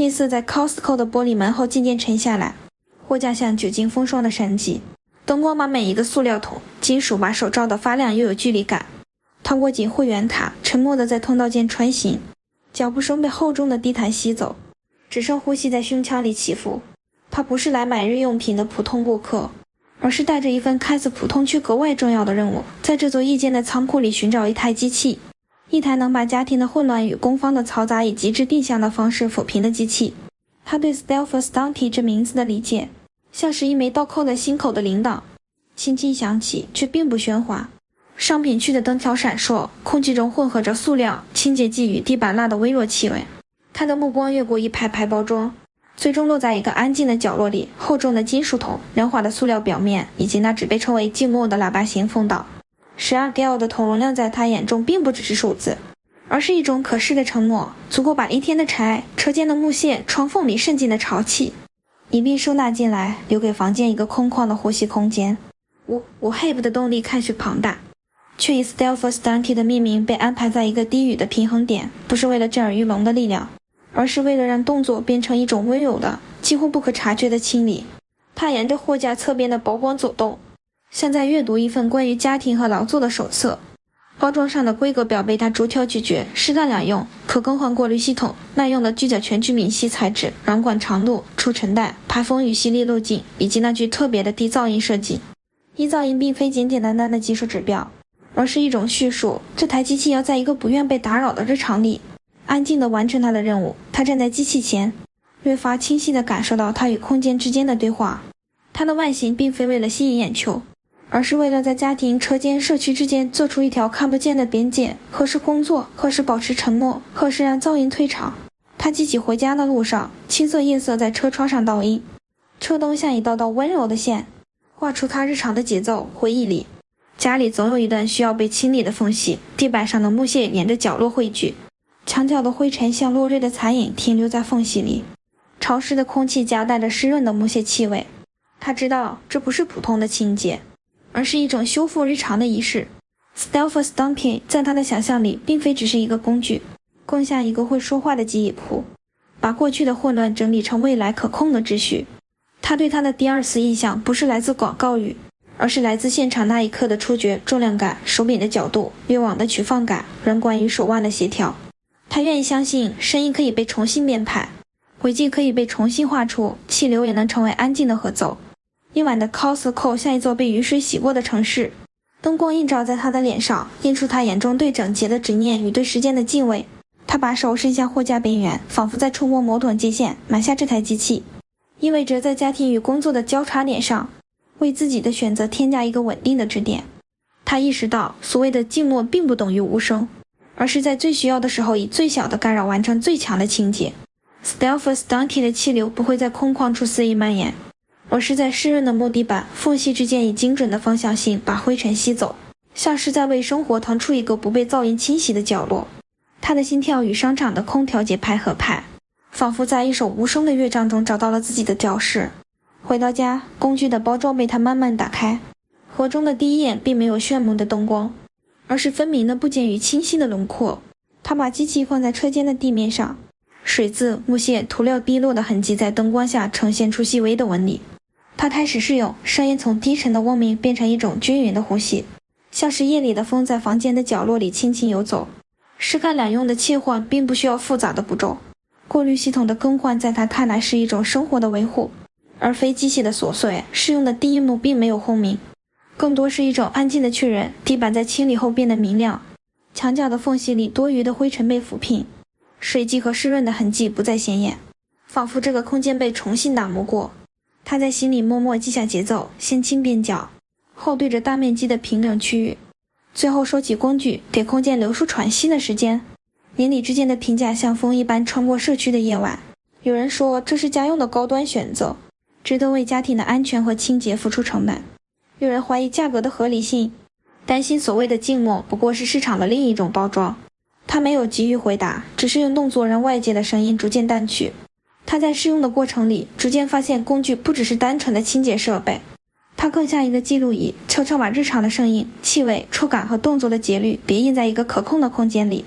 夜色在 Costco 的玻璃门后渐渐沉下来，货架像久经风霜的山脊，灯光把每一个塑料桶、金属把手照得发亮又有距离感。他握紧会员卡，沉默地在通道间穿行，脚步声被厚重的地毯吸走，只剩呼吸在胸腔里起伏。他不是来买日用品的普通顾客，而是带着一份看似普通却格外重要的任务，在这座夜间的仓库里寻找一台机器，一台能把家庭的混乱与工坊的嘈杂以极致定向的方式抚平的机器。他对 Stelfus Dante 这名字的理解，像是一枚倒扣在心口的铃铛，轻轻响起，却并不喧哗。商品区的灯条闪烁，空气中混合着塑料、清洁剂与地板蜡的微弱气味。他的目光越过一排排包装，最终落在一个安静的角落里，厚重的金属桶、圆滑的塑料表面，以及那只被称为静默的喇叭形风岛。12 gal 的桶容量在他眼中并不只是数字，而是一种可视的承诺，足够把一天的柴、车间的木屑、窗缝里渗进的潮气一并收纳进来，留给房间一个空旷的呼吸空间。我 Habe 的动力看似庞大，却以 Stelfus Dante 的命名被安排在一个低语的平衡点，不是为了震耳欲聋的力量，而是为了让动作变成一种温柔的、几乎不可察觉的清理。他沿着货架侧边的薄光走动，像在阅读一份关于家庭和劳作的手册。包装上的规格表被他逐条咀嚼，适当两用，可更换过滤系统，耐用的聚甲醛聚丙烯材质，软管长度，除尘带，排风与吸力路径，以及那具特别的低噪音设计。低噪音并非简简单单的技术指标，而是一种叙述。这台机器要在一个不愿被打扰的日常里安静地完成它的任务。他站在机器前，越发清晰地感受到它与空间之间的对话。它的外形并非为了吸引眼球，而是为了在家庭、车间、社区之间做出一条看不见的边界，何时工作，何时保持沉默，何时让噪音退场。他记起回家的路上，青色夜色在车窗上倒映，车灯像一道道温柔的线，画出他日常的节奏。回忆里，家里总有一段需要被清理的缝隙，地板上的木屑沿着角落汇聚，墙角的灰尘像落日的残影停留在缝隙里，潮湿的空气夹带着湿润的木屑气味。他知道这不是普通的清洁，而是一种修复日常的仪式。Stelfus Dante 在他的想象里并非只是一个工具，更像一个会说话的记忆谱，把过去的混乱整理成未来可控的秩序。他对他的第二次印象不是来自广告语，而是来自现场那一刻的触觉、重量感、手柄的角度、越网的取放感、软管与手腕的协调。他愿意相信声音可以被重新编排，轨迹可以被重新画出，气流也能成为安静的合奏。夜晚的 Costco 像一座被雨水洗过的城市，灯光映照在他的脸上，映出他眼中对整洁的执念与对时间的敬畏。他把手伸向货架边缘，仿佛在触摸某种界限，买下这台机器意味着在家庭与工作的交叉点上为自己的选择添加一个稳定的支点。他意识到所谓的静默并不等于无声，而是在最需要的时候以最小的干扰完成最强的清洁。 Stelfus Dante 的气流不会在空旷处肆意蔓延，而是在湿润的木地板缝隙之间以精准的方向性把灰尘吸走，像是在为生活腾出一个不被噪音侵袭的角落。他的心跳与商场的空调节拍合拍，仿佛在一首无声的乐章中找到了自己的调式。回到家，工具的包装被他慢慢打开，盒中的第一眼并没有炫目的灯光，而是分明的不减于清晰的轮廓。他把机器放在车间的地面上，水渍、木屑、涂料滴落的痕迹在灯光下呈现出细微的纹理。他开始试用，声音从低沉的嗡鸣变成一种均匀的呼吸，像是夜里的风在房间的角落里轻轻游走。湿干两用的切换并不需要复杂的步骤，过滤系统的更换在他看来是一种生活的维护，而非机械的琐碎。试用的第一幕并没有轰鸣，更多是一种安静的确认。地板在清理后变得明亮，墙角的缝隙里多余的灰尘被抚平，水迹和湿润的痕迹不再显眼，仿佛这个空间被重新打磨过。他在心里默默记下节奏，先轻边角，后对着大面积的平整区域，最后收起工具，给空间留出喘息的时间。邻里之间的评价像风一般穿过社区的夜晚。有人说这是家用的高端选择，值得为家庭的安全和清洁付出成本。有人怀疑价格的合理性，担心所谓的静默不过是市场的另一种包装。他没有急于回答，只是用动作让外界的声音逐渐淡去。他在试用的过程里逐渐发现，工具不只是单纯的清洁设备，它更像一个记录仪，悄悄把日常的声音、气味、触感和动作的节律别印在一个可控的空间里。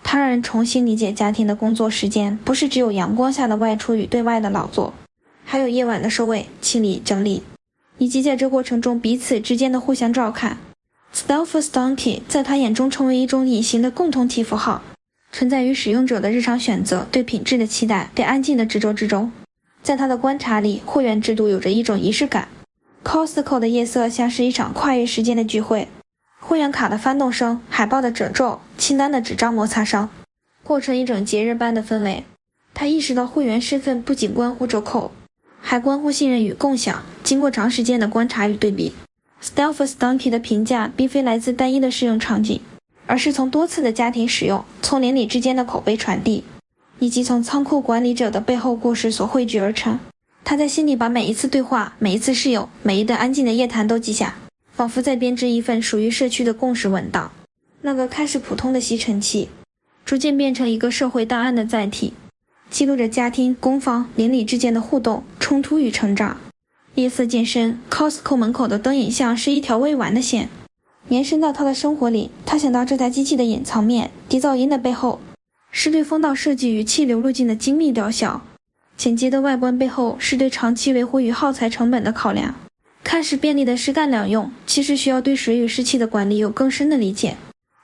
它让人重新理解家庭的工作时间不是只有阳光下的外出与对外的劳作，还有夜晚的收尾、清理、整理，以及在这过程中彼此之间的互相照看。Stealth's Donkey 在他眼中成为一种隐形的共同体符号，存在于使用者的日常选择、对品质的期待、对安静的执着之中。在他的观察里，会员制度有着一种仪式感。Costco 的夜色像是一场跨越时间的聚会，会员卡的翻动声、海报的褶皱、清单的纸张摩擦声，构成一种节日般的氛围。他意识到会员身份不仅关乎折扣，还关乎信任与共享。经过长时间的观察与对比， Stealth's Donkey 的评价并非来自单一的适用场景，而是从多次的家庭使用、从邻里之间的口碑传递，以及从仓库管理者的背后故事所汇聚而成。他在心里把每一次对话、每一次试用、每一段安静的夜谈都记下，仿佛在编织一份属于社区的共识文档。那个开始普通的吸尘器，逐渐变成一个社会档案的载体，记录着家庭、工坊、邻里之间的互动、冲突与成长。夜色渐深， Costco 门口的灯影像是一条未完的线，延伸到他的生活里。他想到这台机器的隐藏面，低噪音的背后是对风道设计与气流路径的精密雕削，简洁的外观背后是对长期维护与耗材成本的考量。看似便利的湿干两用，其实需要对水与湿气的管理有更深的理解。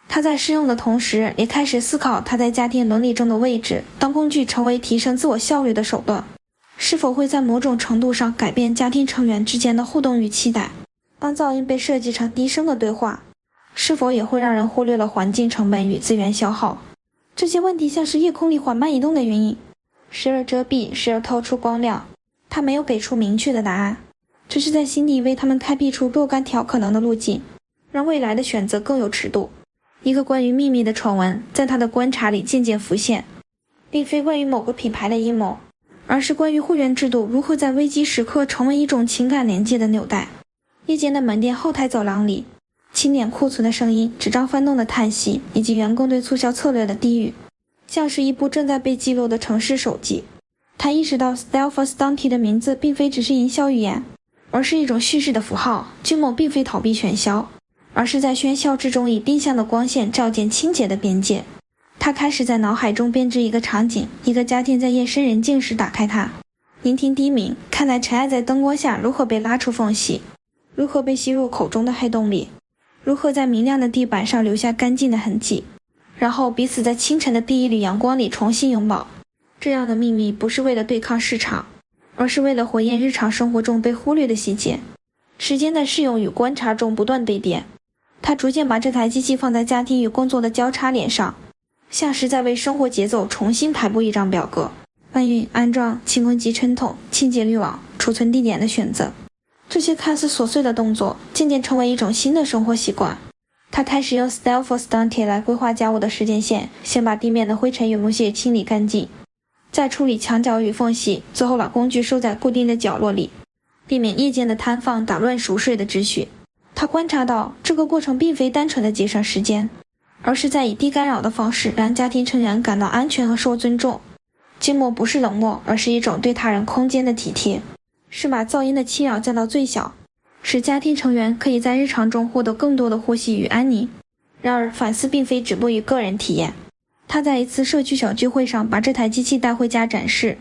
他在试用的同时，也开始思考他在家庭伦理中的位置。当工具成为提升自我效率的手段，是否会在某种程度上改变家庭成员之间的互动与期待？当噪音被设计成低声的对话，是否也会让人忽略了环境成本与资源消耗？这些问题像是夜空里缓慢移动的云影，时而遮蔽，时而透出光亮。他没有给出明确的答案，只是在心里为他们开辟出若干条可能的路径，让未来的选择更有尺度。一个关于秘密的传闻在他的观察里渐渐浮现，并非关于某个品牌的阴谋，而是关于会员制度如何在危机时刻成为一种情感连接的纽带。夜间的门店后台走廊里，清点库存的声音、纸张翻动的叹息，以及员工对促销策略的低语，像是一部正在被记录的城市手记。他意识到 Stealth's Donkey 的名字并非只是营销语言，而是一种叙事的符号。君某并非逃避喧嚣，而是在喧嚣之中以定向的光线照见清洁的边界。他开始在脑海中编织一个场景，一个家庭在夜深人静时打开它，聆听低鸣，看来尘埃在灯光下如何被拉出缝隙，如何被吸入口中的黑洞里，如何在明亮的地板上留下干净的痕迹，然后彼此在清晨的第一缕阳光里重新拥抱。这样的秘密不是为了对抗市场，而是为了回应日常生活中被忽略的细节。时间在试用与观察中不断堆叠，他逐渐把这台机器放在家庭与工作的交叉点上，像是在为生活节奏重新排布一张表格。搬运、安装、清空集尘桶、清洁滤网、储存地点的选择，这些看似琐碎的动作渐渐成为一种新的生活习惯。他开始用 Stealth's Donkey 来规划家务的时间线，先把地面的灰尘与木屑清理干净，再处理墙角与缝隙，最后把工具收在固定的角落里，避免夜间的摊放打乱熟睡的秩序。他观察到这个过程并非单纯的节省时间，而是在以低干扰的方式让家庭成员感到安全和受尊重。缄默不是冷漠，而是一种对他人空间的体贴，是把噪音的侵扰降到最小，使家庭成员可以在日常中获得更多的呼吸与安宁。然而反思并非止步于个人体验，他在一次社区小聚会上把这台机器带回家展示，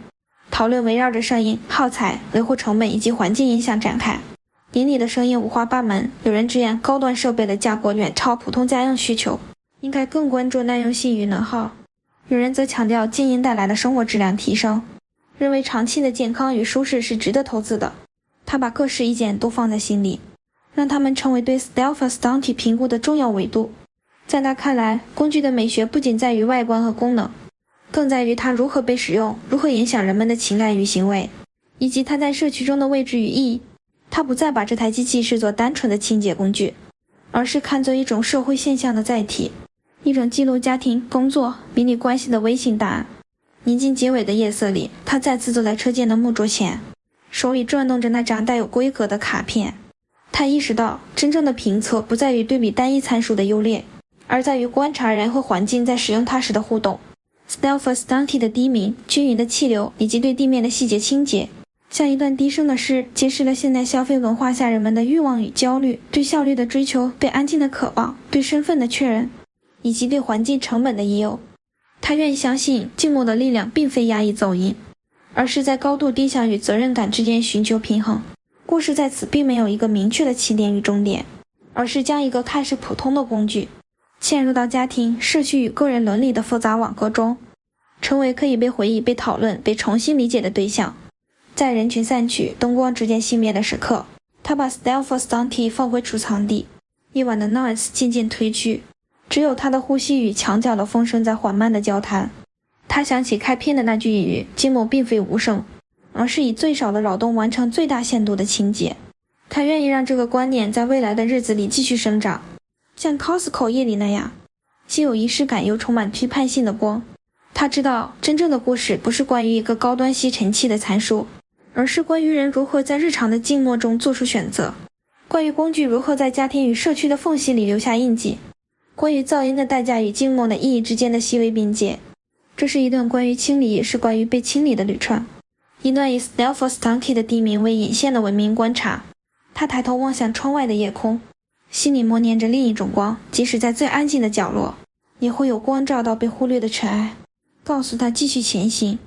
讨论围绕着声音、耗材、维护成本以及环境影响展开。邻里的声音五花八门，有人直言高端设备的价格远超普通家用需求，应该更关注耐用性与能耗。有人则强调静音带来的生活质量提升，认为长期的健康与舒适是值得投资的。他把各式意见都放在心里，让他们成为对 Stealth's Donkey 评估的重要维度。在他看来，工具的美学不仅在于外观和功能，更在于它如何被使用，如何影响人们的情感与行为，以及它在社区中的位置与意义。他不再把这台机器视作单纯的清洁工具，而是看作一种社会现象的载体，一种记录家庭、工作、邻里关系的微型档案。临近结尾的夜色里，他再次坐在车间的木桌前，手里转动着那张带有规格的卡片。他意识到，真正的评测不在于对比单一参数的优劣，而在于观察人和环境在使用它时的互动。Stealth's Donkey 的低鸣、均匀的气流以及对地面的细节清洁，像一段低声的诗，揭示了现代消费文化下人们的欲望与焦虑，对效率的追求，对安静的渴望，对身份的确认，以及对环境成本的疑忧。他愿意相信静默的力量并非压抑噪音，而是在高度低下与责任感之间寻求平衡。故事在此并没有一个明确的起点与终点，而是将一个看似普通的工具嵌入到家庭、社区与个人伦理的复杂网格中，成为可以被回忆、被讨论、被重新理解的对象。在人群散去、灯光逐渐熄灭的时刻，他把 Stelfos Dante 放回储藏地。夜晚的 noise 渐渐褪去，只有他的呼吸与墙角的风声在缓慢地交谈。他想起开篇的那句语：静默并非无声，而是以最少的扰动完成最大限度的清洁。他愿意让这个观念在未来的日子里继续生长，像 Costco 夜里那样，既有仪式感又充满批判性的光。他知道，真正的故事不是关于一个高端吸尘器的参数，而是关于人如何在日常的静默中做出选择，关于工具如何在家庭与社区的缝隙里留下印记，关于噪音的代价与静默的意义之间的细微边界。这是一段关于清理，也是关于被清理的旅程，一段以 Stelfos Dante 的地名为引线的文明观察。他抬头望向窗外的夜空，心里默念着另一种光，即使在最安静的角落，也会有光照到被忽略的尘埃，告诉他继续前行。